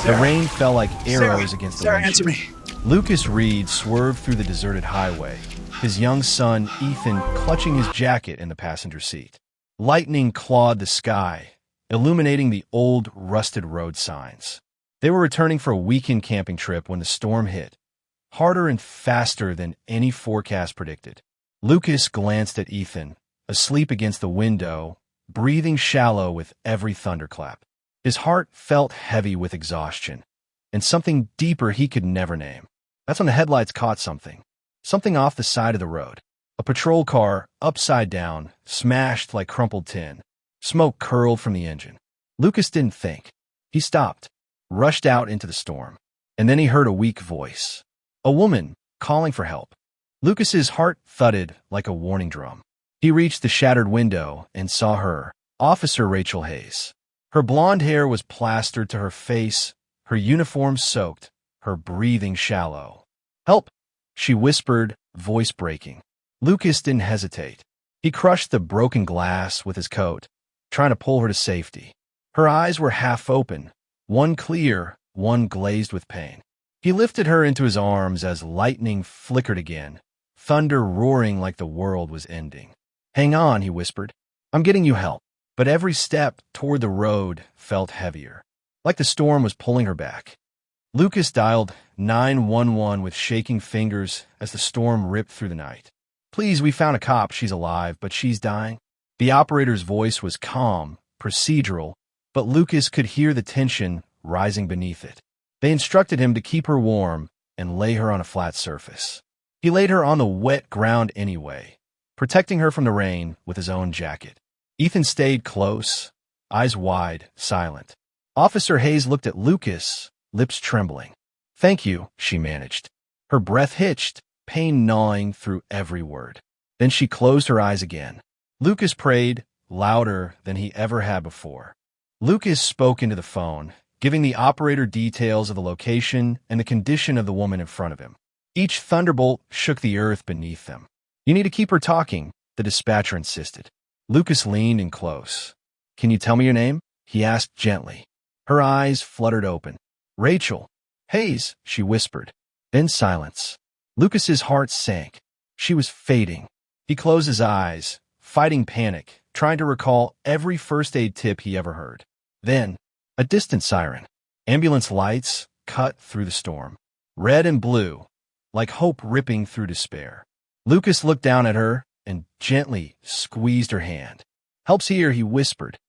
The rain fell like arrows against the windshield. Answer me. Lucas Reed swerved through the deserted highway, his young son, Ethan, clutching his jacket in the passenger seat. Lightning clawed the sky, illuminating the old, rusted road signs. They were returning for a weekend camping trip when the storm hit, harder and faster than any forecast predicted. Lucas glanced at Ethan, asleep against the window, breathing shallow with every thunderclap. His heart felt heavy with exhaustion, and something deeper he could never name. That's when the headlights caught something off the side of the road. A patrol car, upside down, smashed like crumpled tin. Smoke curled from the engine. Lucas didn't think. He stopped, rushed out into the storm, and then he heard a weak voice. A woman calling for help. Lucas's heart thudded like a warning drum. He reached the shattered window and saw her, Officer Rachel Hayes. Her blonde hair was plastered to her face, her uniform soaked, her breathing shallow. "Help!" she whispered, voice breaking. Lucas didn't hesitate. He crushed the broken glass with his coat, trying to pull her to safety. Her eyes were half open, one clear, one glazed with pain. He lifted her into his arms as lightning flickered again, thunder roaring like the world was ending. "Hang on," he whispered. "I'm getting you help." But every step toward the road felt heavier, like the storm was pulling her back. Lucas dialed 911 with shaking fingers as the storm ripped through the night. "Please, we found a cop. She's alive, but she's dying." The operator's voice was calm, procedural, but Lucas could hear the tension rising beneath it. They instructed him to keep her warm and lay her on a flat surface. He laid her on the wet ground anyway, protecting her from the rain with his own jacket. Ethan stayed close, eyes wide, silent. Officer Hayes looked at Lucas, lips trembling. "Thank you," she managed. Her breath hitched, pain gnawing through every word. Then she closed her eyes again. Lucas prayed, louder than he ever had before. Lucas spoke into the phone, giving the operator details of the location and the condition of the woman in front of him. Each thunderbolt shook the earth beneath them. "You need to keep her talking," the dispatcher insisted. Lucas leaned in close. "Can you tell me your name?" he asked gently. Her eyes fluttered open. "Rachel Hayes," she whispered. Then silence. Lucas's heart sank. She was fading. He closed his eyes, fighting panic, trying to recall every first aid tip he ever heard. Then, a distant siren. Ambulance lights cut through the storm. Red and blue, like hope ripping through despair. Lucas looked down at her and gently squeezed her hand. "Help's here," he whispered.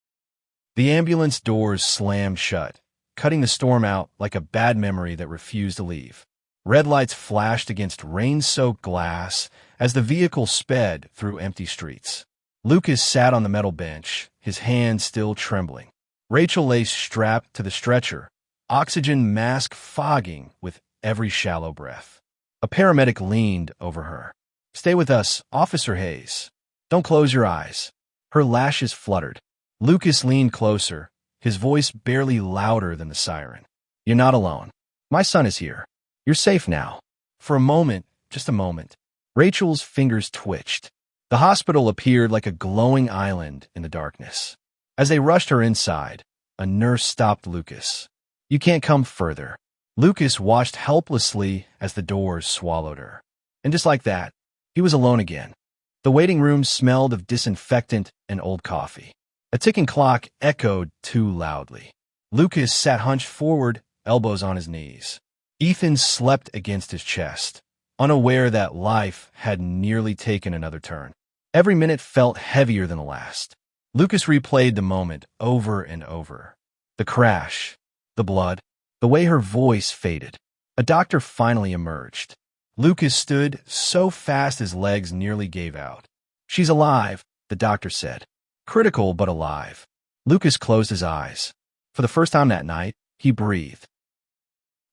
The ambulance doors slammed shut, cutting the storm out like a bad memory that refused to leave. Red lights flashed against rain-soaked glass as the vehicle sped through empty streets. Lucas sat on the metal bench, his hands still trembling. Rachel lay strapped to the stretcher, oxygen mask fogging with every shallow breath. A paramedic leaned over her. "Stay with us, Officer Hayes. Don't close your eyes." Her lashes fluttered. Lucas leaned closer, his voice barely louder than the siren. "You're not alone. My son is here. You're safe now." For a moment, just a moment, Rachel's fingers twitched. The hospital appeared like a glowing island in the darkness. As they rushed her inside, a nurse stopped Lucas. "You can't come further." Lucas watched helplessly as the doors swallowed her. And just like that, he was alone again. The waiting room smelled of disinfectant and old coffee. A ticking clock echoed too loudly. Lucas sat hunched forward, elbows on his knees. Ethan slept against his chest, unaware that life had nearly taken another turn. Every minute felt heavier than the last. Lucas replayed the moment over and over. The crash, the blood, the way her voice faded. A doctor finally emerged. Lucas stood so fast his legs nearly gave out. "She's alive," the doctor said. "Critical, but alive." Lucas closed his eyes. For the first time that night, he breathed.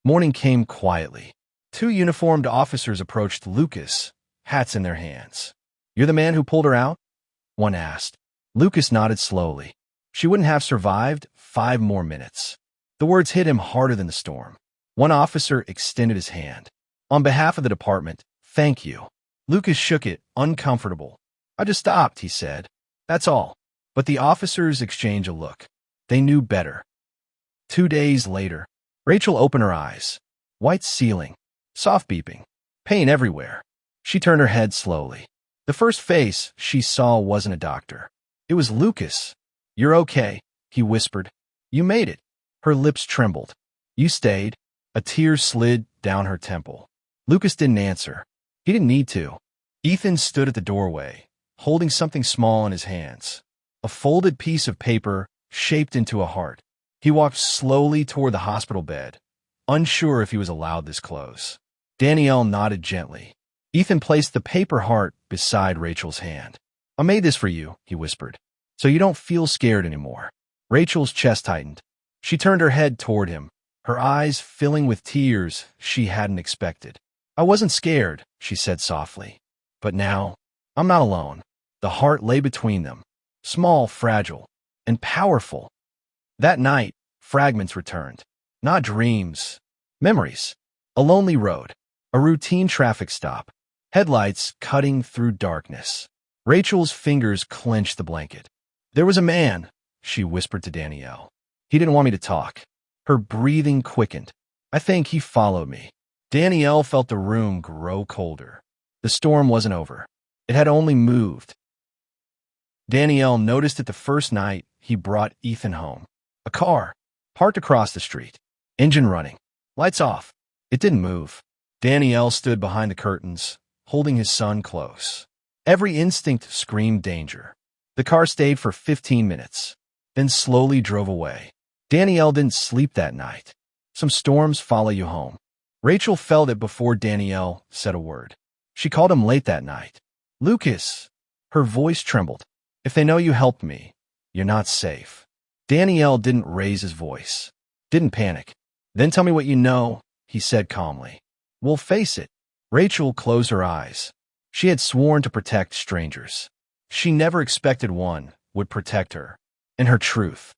Morning came quietly. Two uniformed officers approached Lucas, hats in their hands. "You're the man who pulled her out?" one asked. Lucas nodded slowly. She wouldn't have survived 5 more minutes. The words hit him harder than the storm. One officer extended his hand. "On behalf of the department, thank you." Lucas shook it, uncomfortable. "I just stopped," he said. "That's all." But the officers exchanged a look. They knew better. 2 days later, Rachel opened her eyes. White ceiling. Soft beeping. Pain everywhere. She turned her head slowly. The first face she saw wasn't a doctor. It was Lucas. "You're okay," he whispered. "You made it." Her lips trembled. "You stayed." A tear slid down her temple. Lucas didn't answer. He didn't need to. Ethan stood at the doorway, holding something small in his hands. A folded piece of paper shaped into a heart. He walked slowly toward the hospital bed, unsure if he was allowed this close. Danielle nodded gently. Ethan placed the paper heart beside Rachel's hand. "I made this for you," he whispered, "so you don't feel scared anymore." Rachel's chest tightened. She turned her head toward him, her eyes filling with tears she hadn't expected. "I wasn't scared," she said softly. "But now, I'm not alone." The heart lay between them, small, fragile, and powerful. That night, fragments returned. Not dreams, memories. A lonely road, a routine traffic stop, headlights cutting through darkness. Rachel's fingers clenched the blanket. "There was a man," she whispered to Danielle. "He didn't want me to talk." Her breathing quickened. "I think he followed me." Danielle felt the room grow colder. The storm wasn't over. It had only moved. Danielle noticed it the first night he brought Ethan home. A car, parked across the street, engine running, lights off. It didn't move. Danielle stood behind the curtains, holding his son close. Every instinct screamed danger. The car stayed for 15 minutes, then slowly drove away. Danielle didn't sleep that night. Some storms follow you home. Rachel felt it before Danielle said a word. She called him late that night. "Lucas." Her voice trembled. "If they know you helped me, you're not safe." Danielle didn't raise his voice, didn't panic. "Then tell me what you know," he said calmly. "We'll face it." Rachel closed her eyes. She had sworn to protect strangers. She never expected one would protect her and her truth.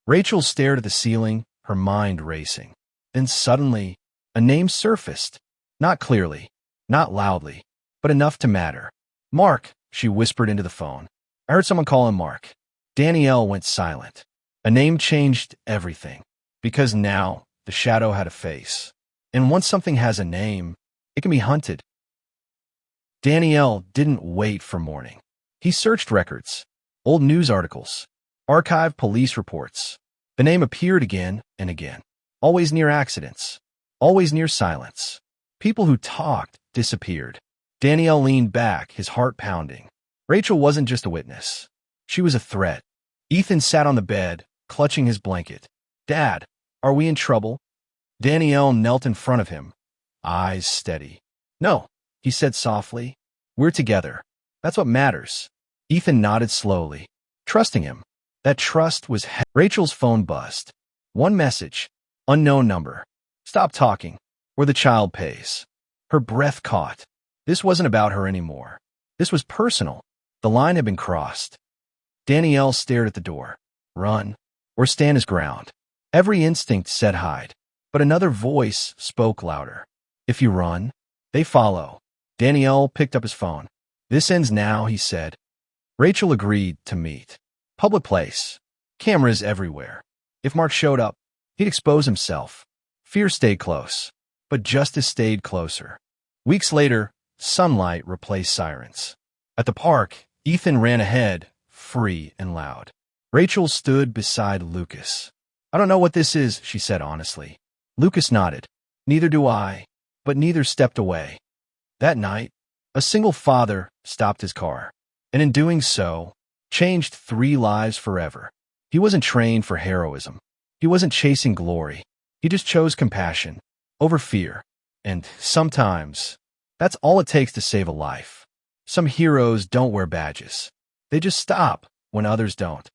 Rachel stared at the ceiling, her mind racing. Then suddenly, a name surfaced. Not clearly, not loudly, but enough to matter. "Mark," she whispered into the phone. "I heard someone call him Mark." Danielle went silent. A name changed everything, because now the shadow had a face. And once something has a name, it can be hunted. Danielle didn't wait for morning. He searched records, old news articles, archived police reports. The name appeared again and again, always near accidents, always near silence. People who talked disappeared. Danielle leaned back, his heart pounding. Rachel wasn't just a witness. She was a threat. Ethan sat on the bed, clutching his blanket. "Dad, are we in trouble?" Danielle knelt in front of him, eyes steady. "No," he said softly. "We're together. That's what matters." Ethan nodded slowly, trusting him. That trust was Rachel's phone buzzed. One message. Unknown number. "Stop talking, or the child pays." Her breath caught. This wasn't about her anymore. This was personal. The line had been crossed. Danielle stared at the door. Run, or stand his ground. Every instinct said hide, but another voice spoke louder. "If you run, they follow." Danielle picked up his phone. "This ends now," he said. Rachel agreed to meet. Public place. Cameras everywhere. If Mark showed up, he'd expose himself. Fear stayed close, but justice stayed closer. Weeks later, sunlight replaced sirens. At the park, Ethan ran ahead, free and loud. Rachel stood beside Lucas. "I don't know what this is," she said honestly. Lucas nodded. "Neither do I," but neither stepped away. That night, a single father stopped his car, and in doing so, changed 3 lives forever. He wasn't trained for heroism. He wasn't chasing glory. He just chose compassion over fear. And sometimes, that's all it takes to save a life. Some heroes don't wear badges. They just stop when others don't.